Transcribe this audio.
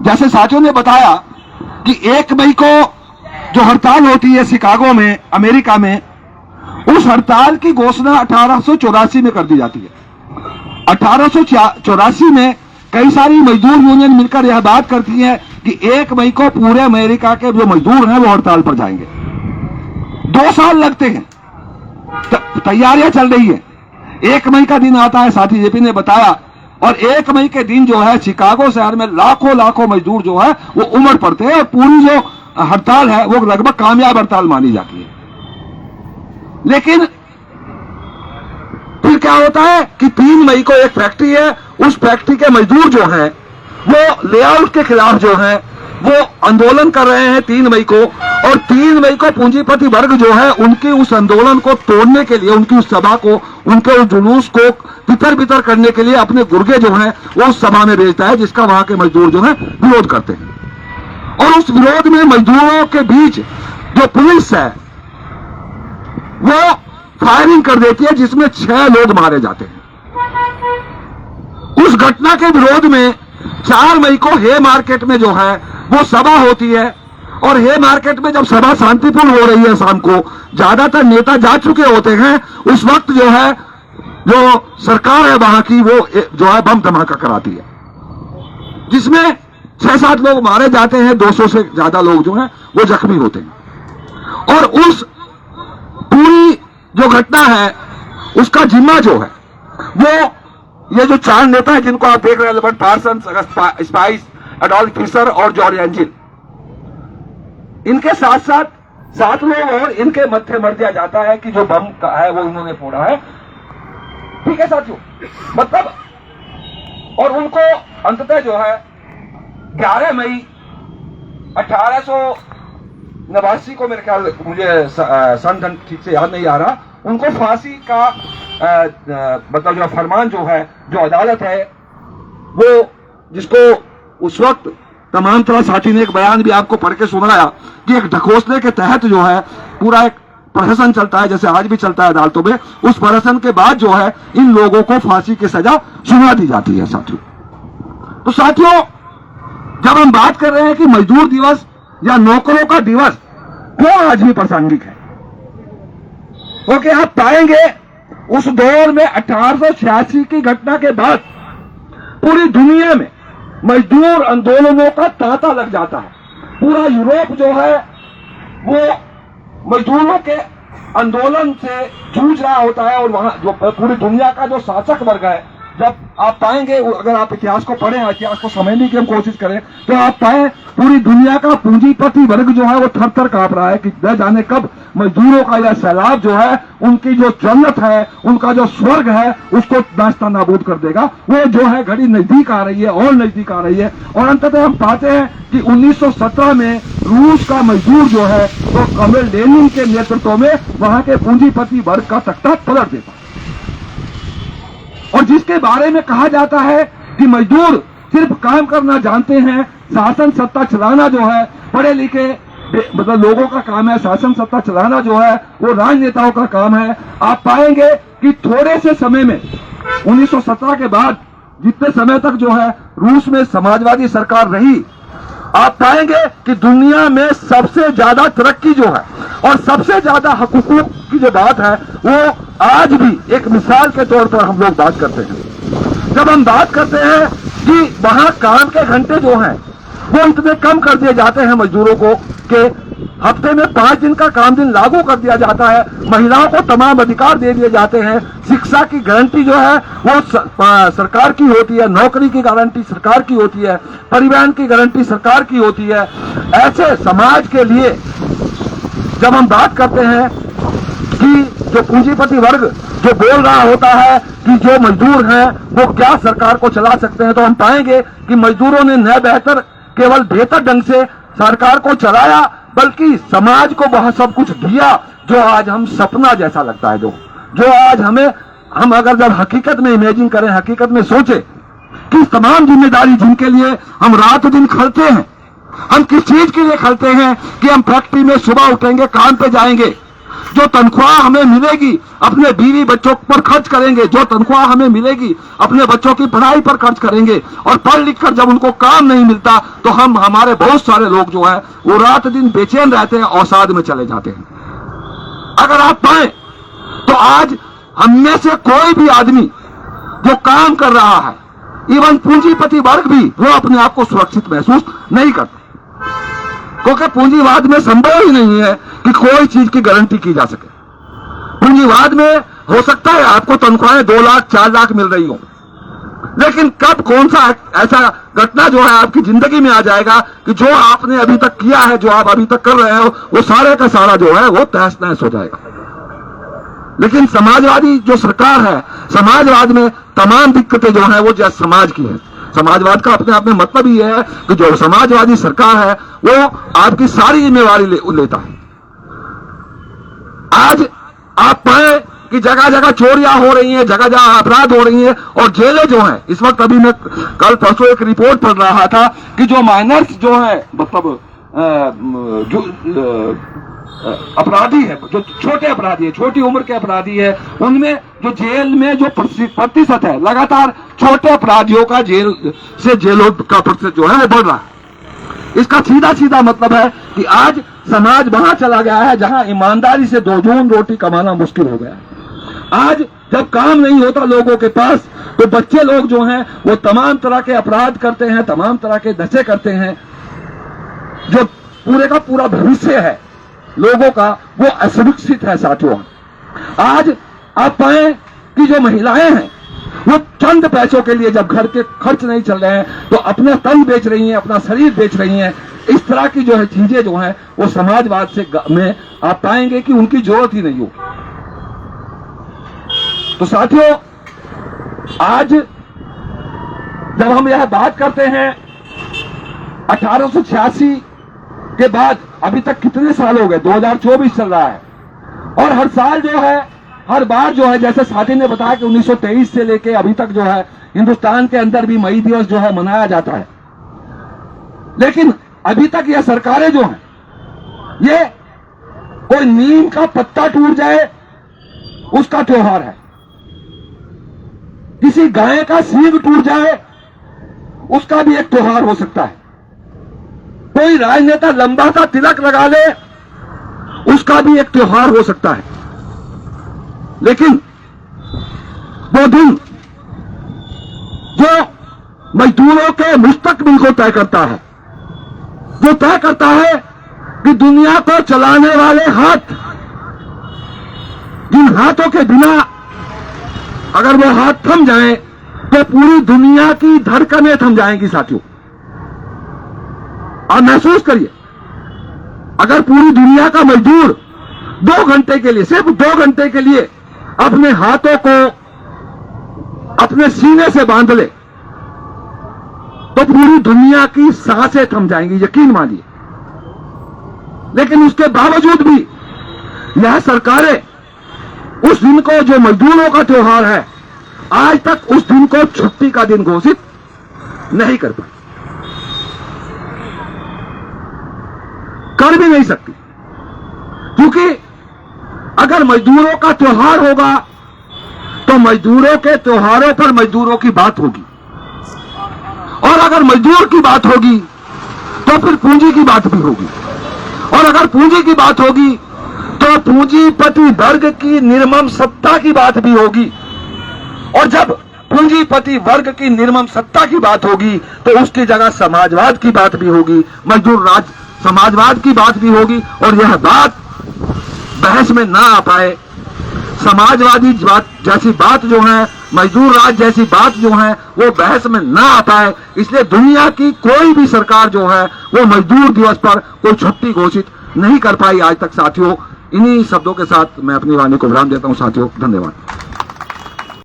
जैसे साथियों ने बताया कि 1 मई को जो हड़ताल होती है शिकागो में, अमेरिका में, उस हड़ताल की घोषणा 1884 में कर दी जाती है। 1884 में कई सारी मजदूर यूनियन मिलकर यह बात करती है कि 1 मई को पूरे अमेरिका के जो मजदूर हैं वो हड़ताल पर जाएंगे। 2 साल लगते हैं, तैयारियां चल रही है। 1 मई का दिन आता है, साथी जेपी ने बताया, और 1 मई के दिन जो है शिकागो शहर में लाखों मजदूर जो है वो उमड़ पड़ते हैं और पूरी जो हड़ताल है वो लगभग कामयाब हड़ताल मानी जाती है। लेकिन फिर क्या होता है कि 3 मई को एक फैक्ट्री है, उस फैक्ट्री के मजदूर जो हैं वो लेआउट के खिलाफ जो है वो आंदोलन कर रहे हैं 3 मई को, और 3 मई को पूंजीपति वर्ग जो है उनके उस आंदोलन को तोड़ने के लिए, उनकी उस सभा को, उनके उस जुलूस को तितर-बितर करने के लिए अपने गुर्गे जो हैं वो उस सभा में भेजता है, जिसका वहां के मजदूर जो है विरोध करते हैं। और उस विरोध में मजदूरों के बीच जो पुलिस है वो फायरिंग कर देती है, जिसमें 6 लोग मारे जाते हैं। उस घटना के विरोध में 4 मई को हे मार्केट में जो है वो सभा होती है, और हे मार्केट में जब सभा शांतिपूर्ण हो रही है, शाम को ज्यादातर नेता जा चुके होते हैं, उस वक्त जो है जो सरकार है वहां की वो जो है बम धमाका कराती है, जिसमें 6-7 लोग मारे जाते हैं, 200 से ज्यादा लोग जो हैं वो जख्मी होते हैं। और उस पूरी जो घटना है उसका जिम्मा जो है वो ये जो 4 नेता हैं जिनको आप देख रहे हैं, Robert Parsons, Spies, Adolph Fischer और जॉर्ज एंजिल, इनके साथ साथ 7 लोग और इनके मत्थे मर दिया जाता है कि जो बम का है वो इन्होंने फोड़ा है। ठीक है साथियों, मतलब, और उनको अंततः जो है 11 मई 1889 को, मेरे ख्याल, मुझे सन ठीक से याद नहीं आ रहा, उनको फांसी का मतलब जो फरमान जो है, जो अदालत है वो, जिसको उस वक्त तमाम तरह साथी ने एक बयान भी आपको पढ़ के सुनाया कि एक ढकोसले के तहत जो है पूरा एक प्रहसन चलता है, जैसे आज भी चलता है अदालतों में। उस प्रहसन के बाद जो है इन लोगों को फांसी की सजा सुना दी जाती है साथियों। तो साथियों, जब हम बात कर रहे हैं कि मजदूर दिवस या नौकरों का दिवस क्यों आज भी प्रासंगिक है, क्योंकि आप पाएंगे उस दौर में 1886 की घटना के बाद पूरी दुनिया में मजदूर आंदोलनों का तांता लग जाता है। पूरा यूरोप जो है वो मजदूरों के आंदोलन से जूझ रहा होता है, और वहां जो पूरी दुनिया का जो शासक वर्ग है, जब आप पाएंगे, अगर आप इतिहास को पढ़ें, इतिहास को समझने की हम कोशिश करें, तो आप पाए पूरी दुनिया का पूंजीपति वर्ग जो है वो थर-थर कांप रहा है कि न जाने कब मजदूरों का यह सैलाब जो है उनकी जो जन्नत है, उनका जो स्वर्ग है, उसको नाश्ता नाबूद कर देगा। वो जो है घड़ी नजदीक आ रही है और नजदीक आ रही है, और अंततः हम पाते हैं कि 1917 में रूस का मजदूर जो है तो कमल लेनिन के नेतृत्व में वहां के पूंजीपति वर्ग का तख्ता पलट देता है, और जिसके बारे में कहा जाता है कि मजदूर सिर्फ काम करना जानते हैं, शासन सत्ता चलाना जो है पढ़े लिखे मतलब लोगों का काम है, शासन सत्ता चलाना जो है वो राजनेताओं का काम है। आप पाएंगे कि थोड़े से समय में 1917 के बाद जितने समय तक जो है रूस में समाजवादी सरकार रही, आप पाएंगे कि दुनिया में सबसे ज्यादा तरक्की जो है और सबसे ज्यादा हकूकों की जो बात है वो आज भी एक मिसाल के तौर पर हम लोग बात करते हैं। जब हम बात करते हैं कि वहां काम के घंटे जो हैं वो इतने कम कर दिए जाते हैं मजदूरों को कि हफ्ते में 5 दिन का काम दिन लागू कर दिया जाता है, महिलाओं को तमाम अधिकार दे दिए जाते हैं, शिक्षा की गारंटी जो है वो सरकार की होती है, नौकरी की गारंटी सरकार की होती है, परिवहन की गारंटी सरकार की होती है। ऐसे समाज के लिए जब हम बात करते हैं कि जो पूंजीपति वर्ग जो बोल रहा होता है कि जो मजदूर हैं वो क्या सरकार को चला सकते हैं, तो हम पाएंगे कि मजदूरों ने न बेहतर केवल बेहतर ढंग से सरकार को चलाया, बल्कि समाज को वह सब कुछ दिया जो आज हम सपना जैसा लगता है, जो आज हम अगर जब हकीकत में इमेजिन करें, हकीकत में सोचे कि तमाम जिम्मेदारी जिनके लिए हम रात दिन खलते हैं, हम किस चीज के लिए खलते हैं कि हम फैक्ट्री में सुबह उठेंगे, काम पे जाएंगे, जो तनख्वाह हमें मिलेगी अपने बीवी बच्चों पर खर्च करेंगे, जो तनख्वाह हमें मिलेगी अपने बच्चों की पढ़ाई पर खर्च करेंगे, और पढ़ लिख कर जब उनको काम नहीं मिलता तो हमारे बहुत सारे लोग जो है वो रात दिन बेचैन रहते हैं, अवसाद में चले जाते हैं। अगर आप पाए तो आज हम में से कोई भी आदमी जो काम कर रहा है, इवन पूंजीपति वर्ग भी, वो अपने आप को सुरक्षित महसूस नहीं करता, क्योंकि पूंजीवाद में संभव ही नहीं है कि कोई चीज की गारंटी की जा सके। पूंजीवाद में हो सकता है आपको तनख्वाहें 2 लाख 4 लाख मिल रही हो, लेकिन कब कौन सा ऐसा घटना जो है आपकी जिंदगी में आ जाएगा कि जो आपने अभी तक किया है, जो आप अभी तक कर रहे हो, वो सारे का सारा जो है वो तहस नहस हो जाएगा। लेकिन समाजवादी जो सरकार है, समाजवाद में तमाम दिक्कतें जो है वो समाज की है। समाजवाद का अपने आप में मतलब ही है कि जो समाजवादी सरकार है वो आपकी सारी जिम्मेवारी लेता है। आज आप पाए कि जगह जगह चोरियां हो रही हैं, जगह जगह अपराध हो रही हैं, और जेलें जो हैं इस वक्त, अभी मैं कल परसों एक रिपोर्ट पढ़ रहा था कि जो माइनर्स जो है, मतलब जो अपराधी है, जो छोटे अपराधी है, छोटी उम्र के अपराधी है, उनमें जो जेल में जो प्रतिशत है, लगातार छोटे अपराधियों का जेलों का प्रतिशत जो है वो बढ़ रहा है। इसका सीधा सीधा मतलब है कि आज समाज वहां चला गया है जहां ईमानदारी से 2 जून रोटी कमाना मुश्किल हो गया है। आज जब काम नहीं होता लोगों के पास, तो बच्चे लोग जो हैं वो तमाम तरह के अपराध करते हैं, तमाम तरह के नशे करते हैं। जो पूरे का पूरा भविष्य है लोगों का वो असुरक्षित है। साथियों, आज आप पाए कि जो महिलाएं हैं वो चंद पैसों के लिए, जब घर के खर्च नहीं चल रहे हैं, तो अपना तन बेच रही हैं, अपना शरीर बेच रही हैं। इस तरह की जो है चीजें जो हैं वो समाजवाद से में आप पाएंगे कि उनकी जरूरत ही नहीं होगी। तो साथियों, आज जब हम यह बात करते हैं 1886 के बाद अभी तक कितने साल हो गए, 2024 चल रहा है, और हर साल जो है, हर बार जो है, जैसे साथी ने बताया कि 1923 से लेके अभी तक जो है हिंदुस्तान के अंदर भी मई दिवस जो है मनाया जाता है। लेकिन अभी तक यह सरकारें जो हैं, ये कोई नीम का पत्ता टूट जाए उसका त्योहार है, किसी गाय का सींग टूट जाए उसका भी एक त्योहार हो सकता है, कोई राजनेता लंबा सा तिलक लगा ले उसका भी एक त्योहार हो सकता है। लेकिन वो दिन जो मजदूरों के मुस्तकबिल को तय करता है, जो तय करता है कि दुनिया को चलाने वाले हाथ, जिन हाथों के बिना अगर वो हाथ थम जाएं तो पूरी दुनिया की धड़कनें थम जाएंगी। साथियों, और महसूस करिए, अगर पूरी दुनिया का मजदूर 2 घंटे के लिए, सिर्फ 2 घंटे के लिए अपने हाथों को अपने सीने से बांध ले तो पूरी दुनिया की सांसें थम जाएंगी, यकीन मानिए। लेकिन उसके बावजूद भी यह सरकारें उस दिन को, जो मजदूरों का त्योहार है, आज तक उस दिन को छुट्टी का दिन घोषित नहीं कर पाई, कर भी नहीं सकती। क्योंकि अगर मजदूरों का त्योहार होगा तो मजदूरों के त्योहारों पर मजदूरों की बात होगी, और अगर मजदूर की बात होगी तो फिर पूंजी की बात भी होगी, और अगर पूंजी की बात होगी तो पूंजीपति वर्ग की निर्मम सत्ता की बात भी होगी, और जब पूंजीपति वर्ग की निर्मम सत्ता की बात होगी तो उसकी जगह समाजवाद की बात भी होगी, मजदूर राज समाजवाद की बात भी होगी। और यह बात बहस में ना आ पाए, समाजवादी बात जैसी बात जो है, मजदूर राज जैसी बात जो है, वो बहस में ना आ पाए, इसलिए दुनिया की कोई भी सरकार जो है वो मजदूर दिवस पर कोई छुट्टी घोषित नहीं कर पाई आज तक। साथियों, इन्हीं शब्दों के साथ मैं अपनी वाणी को विराम देता हूं। साथियों, धन्यवाद।